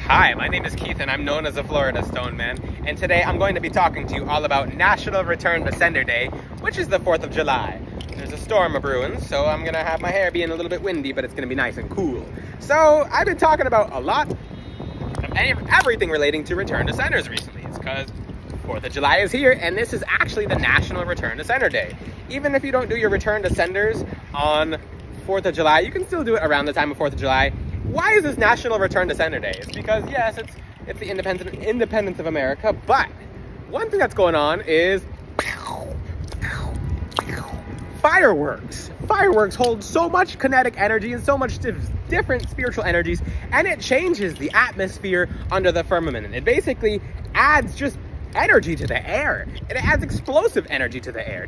Hi, my name is Keith and I'm known as the Florida Stone Man, and today I'm going to be talking to you all about National Return to Sender Day, which is the 4th of July. There's a storm a-brewing, so I'm going to have my hair being a little bit windy, but it's going to be nice and cool. So I've been talking about a lot of everything relating to Return to Senders recently. It's because 4th of July is here, and this is actually the National Return to Sender Day. Even if you don't do your Return to Senders on 4th of July, you can still do it around the time of 4th of July. Why is this National Return to Sender Day? It's because, yes, it's the independence of America, but one thing that's going on is fireworks. Fireworks hold so much kinetic energy and so much different spiritual energies, and it changes the atmosphere under the firmament. And it basically adds just energy to the air. It adds explosive energy to the air.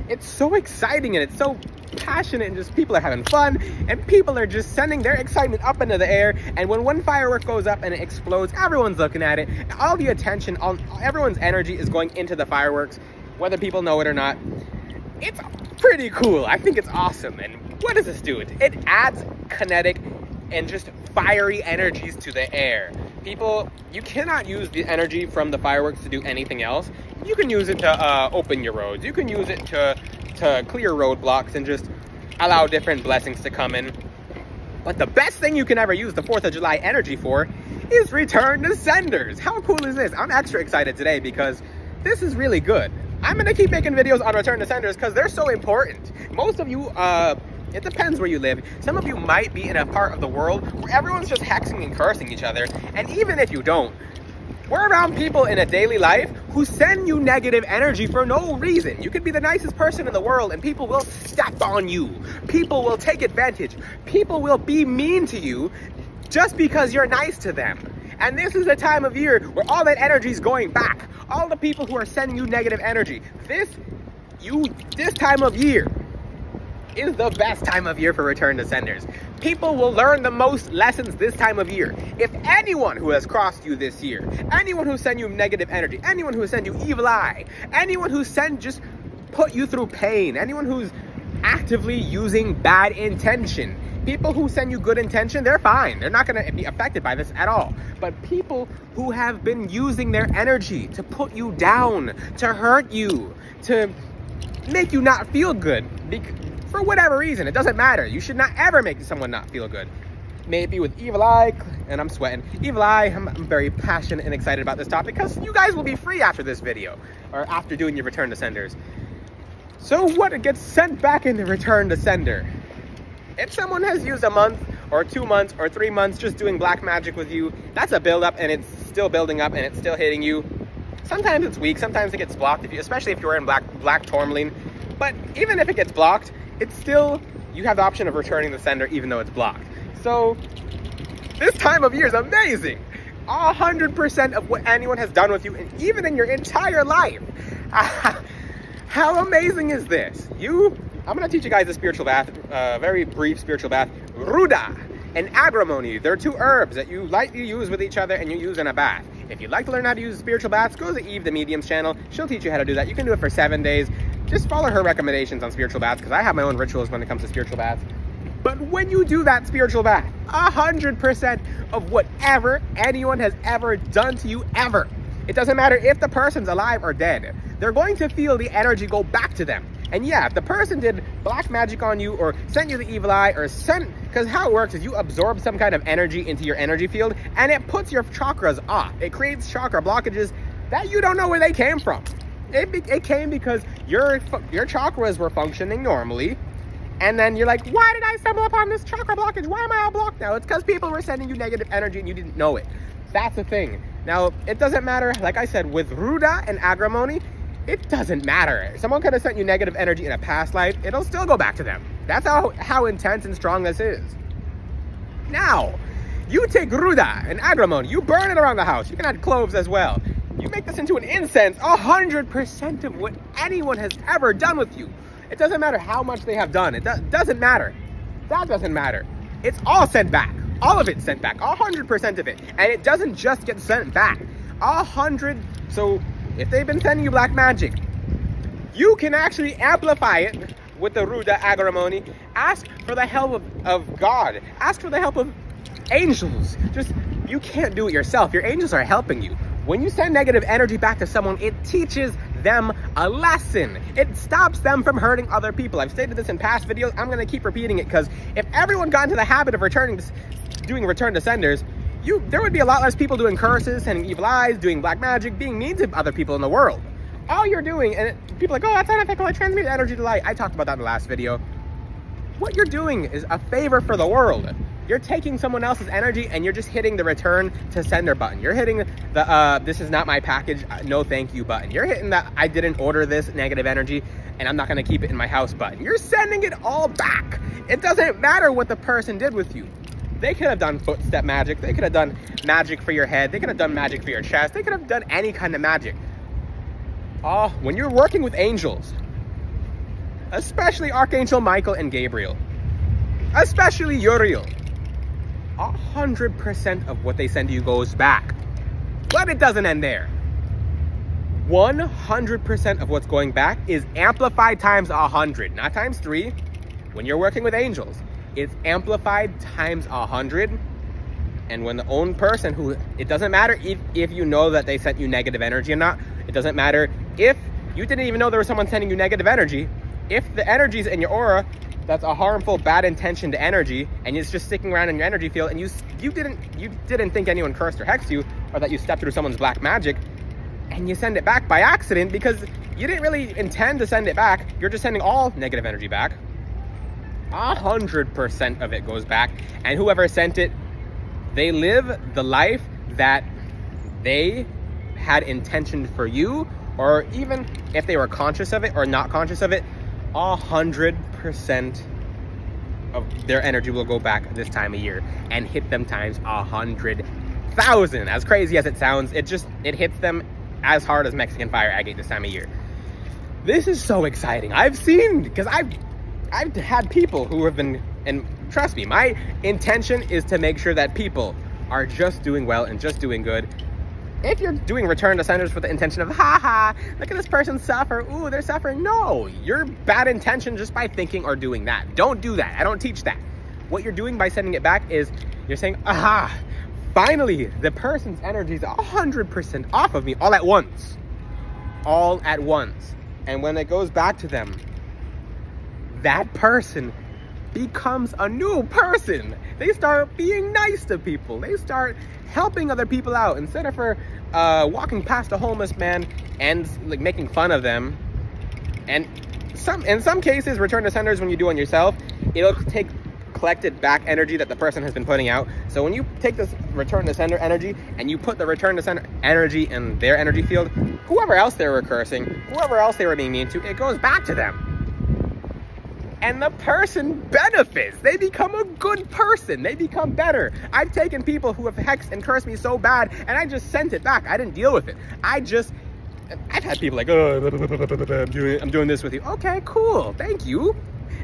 It's so exciting and it's so passionate, and just people are having fun and people are just sending their excitement up into the air. And when one firework goes up and it explodes, everyone's looking at it. All the attention, everyone's energy is going into the fireworks, whether people know it or not. It's pretty cool. I think it's awesome. And what does this do? It adds kinetic and just fiery energies to the air. People, you cannot use the energy from the fireworks to do anything else. You can use it to open your roads. You can use it to clear roadblocks and just allow different blessings to come in. But the best thing you can ever use the 4th of July energy for is Return to Senders. How cool is this? I'm extra excited today because this is really good. I'm going to keep making videos on Return to Senders because they're so important. Most of you, it depends where you live. Some of you might be in a part of the world where everyone's just hexing and cursing each other. And even if you don't, we're around people in a daily life who send you negative energy for no reason. You could be the nicest person in the world and people will step on you. People will take advantage. People will be mean to you just because you're nice to them. And this is the time of year where all that energy is going back. All the people who are sending you negative energy. This time of year is the best time of year for Return to Senders. People will learn the most lessons this time of year. If anyone who has crossed you this year, anyone who sent you negative energy, anyone who sent you evil eye, anyone who just put you through pain, anyone who's actively using bad intention, people who send you good intention, they're fine. They're not going to be affected by this at all. But people who have been using their energy to put you down, to hurt you, to make you not feel good, for whatever reason, it doesn't matter. You should not ever make someone not feel good. Maybe with evil eye, and I'm sweating. Evil eye, I'm very passionate and excited about this topic because you guys will be free after this video, or after doing your Return to Senders. So what gets sent back in the Return to Sender? If someone has used a month, or 2 months, or 3 months just doing black magic with you, that's a build-up, and it's still building up, and it's still hitting you. Sometimes it's weak, sometimes it gets blocked, especially if you're in black tourmaline. But even if it gets blocked, it's still, you have the option of returning the sender even though it's blocked. So this time of year is amazing. 100% of what anyone has done with you, and even in your entire life. How amazing is this? I'm going to teach you guys a spiritual bath, very brief spiritual bath. Ruda and agrimony, they're 2 herbs that you lightly use with each other and you use in a bath. If you'd like to learn how to use spiritual baths, go to Eve the Medium's channel. She'll teach you how to do that. You can do it for 7 days. Just follow her recommendations on spiritual baths because I have my own rituals when it comes to spiritual baths. But when you do that spiritual bath, 100% of whatever anyone has ever done to you ever, it doesn't matter if the person's alive or dead, they're going to feel the energy go back to them. And yeah, if the person did black magic on you or sent you the evil eye or because how it works is you absorb some kind of energy into your energy field and it puts your chakras off. It creates chakra blockages that you don't know where they came from. It came because your chakras were functioning normally, and then you're like, why did I stumble upon this chakra blockage? Why am I all blocked now? It's because people were sending you negative energy and you didn't know it. That's the thing. Now, it doesn't matter, like I said, with Ruda and agrimony, it doesn't matter. Someone could have sent you negative energy in a past life, it'll still go back to them. That's how intense and strong this is. Now, you take Ruda and agrimony, you burn it around the house. You can add cloves as well. You make this into an incense, 100% of what anyone has ever done with you. It doesn't matter how much they have done. It doesn't matter. That doesn't matter. It's all sent back. All of it's sent back, 100% of it. And it doesn't just get sent back. 100, so if they've been sending you black magic, you can actually amplify it with the Ruda agrimony. Ask for the help of God. Ask for the help of angels. Just You can't do it yourself. Your angels are helping you. When you send negative energy back to someone, it teaches them a lesson. It stops them from hurting other people. I've stated this in past videos. I'm going to keep repeating it because if everyone got into the habit of doing return to senders, there would be a lot less people doing curses, sending evil eyes, doing black magic, being mean to other people in the world. All you're doing, and people are like, oh, that's unethical, I transmute energy to light. I talked about that in the last video. What you're doing is a favor for the world. You're taking someone else's energy and you're just hitting the return to sender button. You're hitting the this is not my package, no thank you button. You're hitting the I didn't order this negative energy and I'm not gonna keep it in my house button. You're sending it all back. It doesn't matter what the person did with you. They could have done footstep magic. They could have done magic for your head. They could have done magic for your chest. They could have done any kind of magic. When you're working with angels, especially Archangel Michael and Gabriel, especially Uriel, 100% of what they send you goes back. But it doesn't end there. 100% of what's going back is amplified times 100, not times 3. When you're working with angels, it's amplified times 100. And when the own person who, it doesn't matter if you know that they sent you negative energy or not. It doesn't matter if you didn't even know there was someone sending you negative energy. If the energy's in your aura, that's a harmful, bad intentioned energy, and it's just sticking around in your energy field, and you didn't think anyone cursed or hexed you, or that you stepped through someone's black magic, and you send it back by accident because you didn't really intend to send it back. You're just sending all negative energy back. 100% of it goes back, and whoever sent it, they live the life that they had intention for you, or even if they were conscious of it or not conscious of it, 100% of their energy will go back this time of year and hit them times 100,000. As crazy as it sounds, it hits them as hard as Mexican fire agate this time of year. This is so exciting. I've seen, because I've had people who have been, and trust me, my intention is to make sure that people are just doing well and just doing good. If you're doing return to senders with the intention of, haha, look at this person suffer, ooh, they're suffering. No, you're bad intention just by thinking or doing that. Don't do that. I don't teach that. What you're doing by sending it back is you're saying, aha, finally, the person's energy is 100% off of me all at once. All at once. And when it goes back to them, that person becomes a new person. They start being nice to people. They start helping other people out instead of walking past a homeless man and like making fun of them. And in some cases, return to senders, when you do on yourself, it'll take collected back energy that the person has been putting out. So when you take this return to sender energy and you put the return to sender energy in their energy field, whoever else they were cursing, whoever else they were being mean to, it goes back to them. And the person benefits. They become a good person. They become better. I've taken people who have hexed and cursed me so bad, and I just sent it back. I didn't deal with it. I've had people like, oh, I'm doing this with you. Okay, cool. Thank you.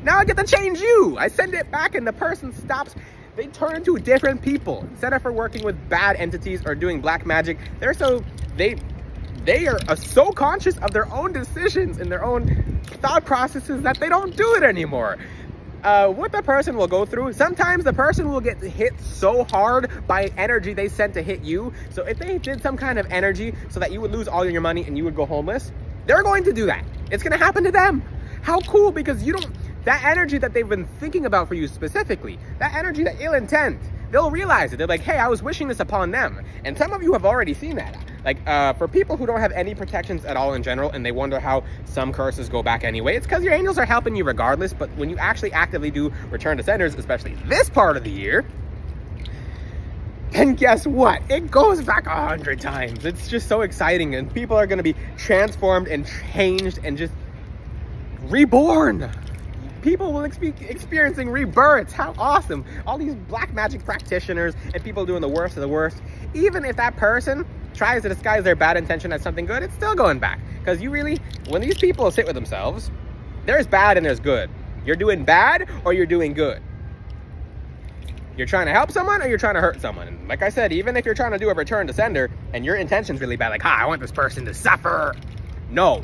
Now I get to change you. I send it back, and the person stops. They turn into different people. Instead of working with bad entities or doing black magic, they are so conscious of their own decisions and their own thought processes that they don't do it anymore. What the person will go through, sometimes the person will get hit so hard by energy they sent to hit you. So if they did some kind of energy so that you would lose all your money and you would go homeless, they're going to do that. It's going to happen to them. How cool, because that energy that they've been thinking about for you specifically, that energy, that ill intent, they'll realize it. They're like, hey, I was wishing this upon them. And some of you have already seen that. Like, for people who don't have any protections at all in general, and they wonder how some curses go back anyway, it's because your angels are helping you regardless. But when you actually actively do return to senders, especially this part of the year, then guess what? It goes back 100 times. It's just so exciting, and people are going to be transformed and changed and just reborn. People will be experiencing rebirths. How awesome. All these black magic practitioners and people doing the worst of the worst. Even if that person tries to disguise their bad intention as something good, it's still going back. Because when these people sit with themselves, there's bad and there's good. You're doing bad or you're doing good. You're trying to help someone or you're trying to hurt someone. And like I said, even if you're trying to do a return to sender and your intention's really bad, like, I want this person to suffer. No.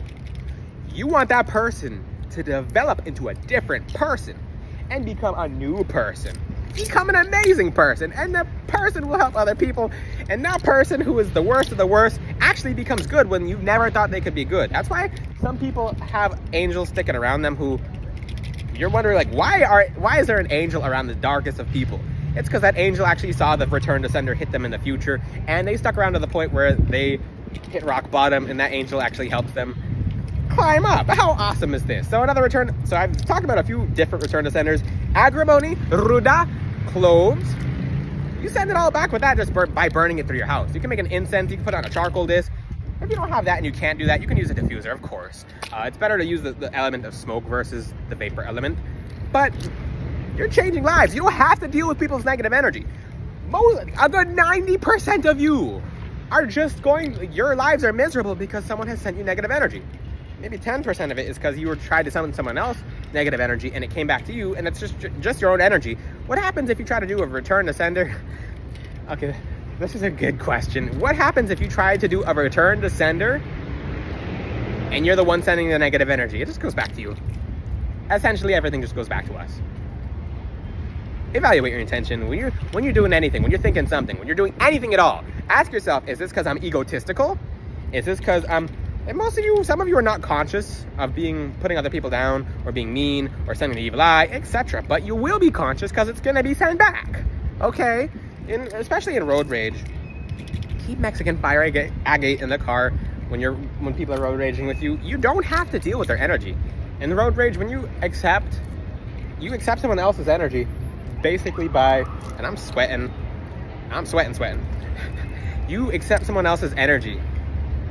You want that person to develop into a different person and become a new person. become an amazing person, and the person will help other people, and that person who is the worst of the worst actually becomes good when you never thought they could be good. That's why some people have angels sticking around them who you're wondering, like, why is there an angel around the darkest of people? It's because that angel actually saw the return to sender hit them in the future, and they stuck around to the point where they hit rock bottom, and that angel actually helps them climb up. How awesome is this? So another return, so I've talked about a few different return to senders. Agrimony, ruda, cloves. You send it all back with that just by burning it through your house. You can make an incense, you can put on a charcoal disc. If you don't have that and you can't do that, you can use a diffuser, of course. It's better to use the element of smoke versus the vapor element. But you're changing lives. You don't have to deal with people's negative energy. A good 90% of you are just your lives are miserable because someone has sent you negative energy. Maybe 10% of it is because you were trying to summon someone else negative energy and it came back to you, and it's just your own energy. What happens if you try to do a return to sender? Okay, this is a good question. What happens if you try to do a return to sender and you're the one sending the negative energy? It just goes back to you. Essentially, everything just goes back to us. Evaluate your intention when you're doing anything, when you're thinking something, when you're doing anything at all. Ask yourself, is this because I'm egotistical? Is this because and most of you, some of you are not conscious of putting other people down or being mean or sending the evil eye, etc. But you will be conscious because it's going to be sent back, okay? Especially in road rage. Keep Mexican fire agate in the car when people are road raging with you. You don't have to deal with their energy. In road rage, when you accept someone else's energy, basically and I'm sweating. You accept someone else's energy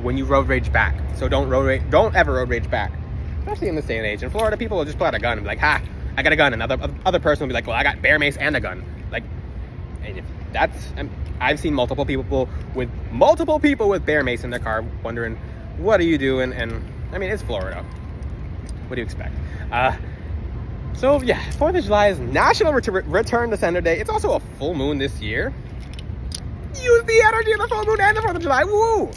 when you road rage back. So don't ever road rage back. Especially in this day and age. In Florida, people will just pull out a gun and be like, ha, I got a gun. And other person will be like, well, I got bear mace and a gun. Like, and I've seen multiple people with bear mace in their car wondering, what are you doing? And I mean, it's Florida. What do you expect? So yeah, 4th of July is National Return to Sender Day. It's also a full moon this year. Use the energy of the full moon and the 4th of July. Woo!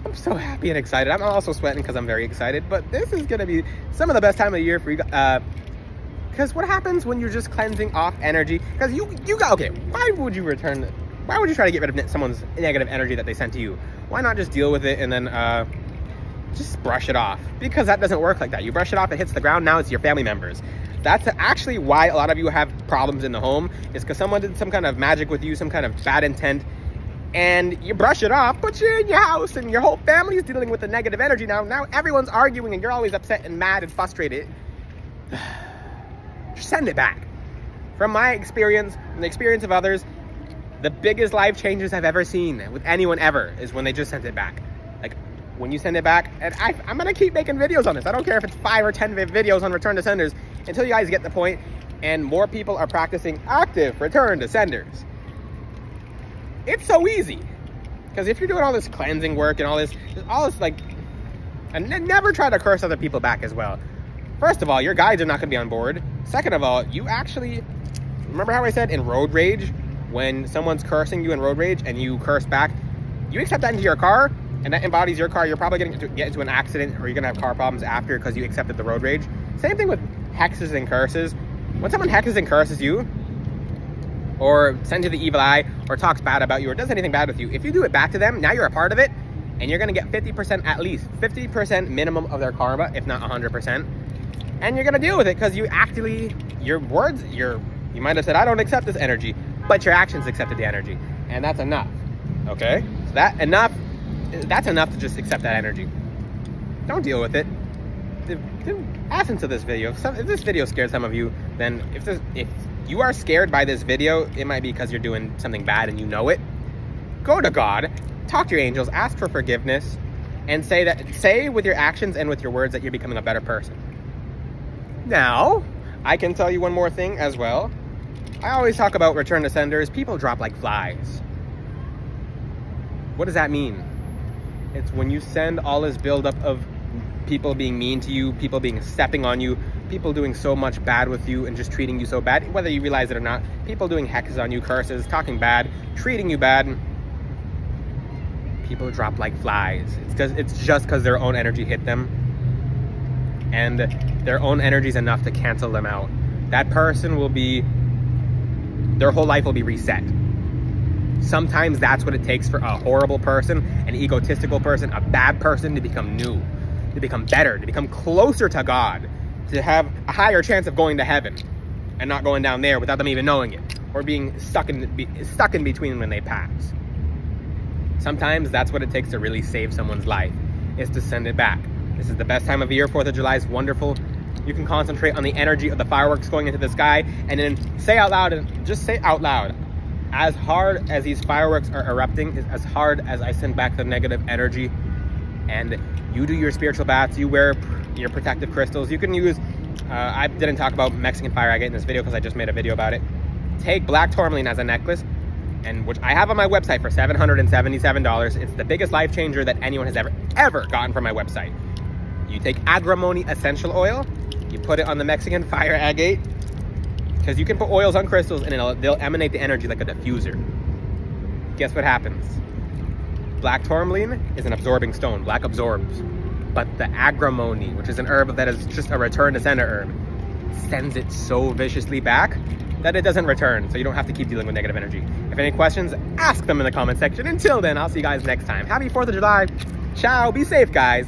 I'm so happy and excited. I'm also sweating because I'm very excited, but this is gonna be some of the best time of the year for you. Because what happens when you're just cleansing off energy? Because you got, okay, why would you try to get rid of someone's negative energy that they sent to you? Why not just deal with it and then just brush it off? Because that doesn't work like that. You brush it off, it hits the ground, now it's your family members. That's actually why a lot of you have problems in the home, is because someone did some kind of magic with you, some kind of bad intent, and you brush it off, but you're in your house and your whole family is dealing with the negative energy now. Now everyone's arguing and you're always upset and mad and frustrated. Send it back. From my experience and the experience of others, the biggest life changes I've ever seen with anyone ever is when they just sent it back. Like, when you send it back, and I'm gonna keep making videos on this. I don't care if it's 5 or 10 videos on return to senders until you guys get the point and more people are practicing active return to senders. It's so easy. Because if you're doing all this cleansing work and all this like, and never try to curse other people back as well. First of all, your guides are not gonna be on board. Second of all, you actually, remember how I said in road rage, when someone's cursing you in road rage and you curse back, you accept that into your car and that embodies your car. You're probably going to get into an accident or you're going to have car problems after because you accepted the road rage. Same thing with hexes and curses. When someone hexes and curses you or sends you the evil eye or talks bad about you or does anything bad with you, if you do it back to them, now you're a part of it and you're going to get 50%, at least 50% minimum of their karma, if not 100%. And you're going to deal with it because you actually, your words, you might have said, I don't accept this energy, but your actions accepted the energy. And that's enough, okay? So that's enough to just accept that energy. Don't deal with it. The essence of this video, if this video scared some of you, then if you are scared by this video, it might be because you're doing something bad and you know it. Go to God, talk to your angels, ask for forgiveness, and say with your actions and with your words that you're becoming a better person. Now, I can tell you one more thing as well. I always talk about return to senders. People drop like flies. What does that mean? It's when you send all this buildup of people being mean to you, people stepping on you, people doing so much bad with you and just treating you so bad, whether you realize it or not, people doing hexes on you, curses, talking bad, treating you bad. People drop like flies. It's just because their own energy hit them. And their own energy is enough to cancel them out. That person will be their whole life will be reset. Sometimes that's what it takes for a horrible person, an egotistical person, a bad person to become new, to become better, to become closer to God, to have a higher chance of going to heaven and not going down there without them even knowing it, or being stuck in between when they pass. Sometimes that's what it takes to really save someone's life, is to send it back. This is the best time of year. 4th of July is wonderful. You can concentrate on the energy of the fireworks going into the sky, and then say out loud, and just say out loud, as hard as these fireworks are erupting, is as hard as I send back the negative energy. And you do your spiritual baths, you wear your protective crystals. You can use, I didn't talk about Mexican fire agate in this video because I just made a video about it. Take black tourmaline as a necklace, and which I have on my website for $777. It's the biggest life changer that anyone has ever gotten from my website. You take agrimony essential oil, you put it on the Mexican fire agate, because you can put oils on crystals and they'll emanate the energy like a diffuser. Guess what happens? Black tourmaline is an absorbing stone. Black absorbs. But the agrimony, which is an herb that is just a return to sender herb, sends it so viciously back that it doesn't return. So you don't have to keep dealing with negative energy. If any questions, ask them in the comment section. Until then, I'll see you guys next time. Happy 4th of July. Ciao. Be safe, guys.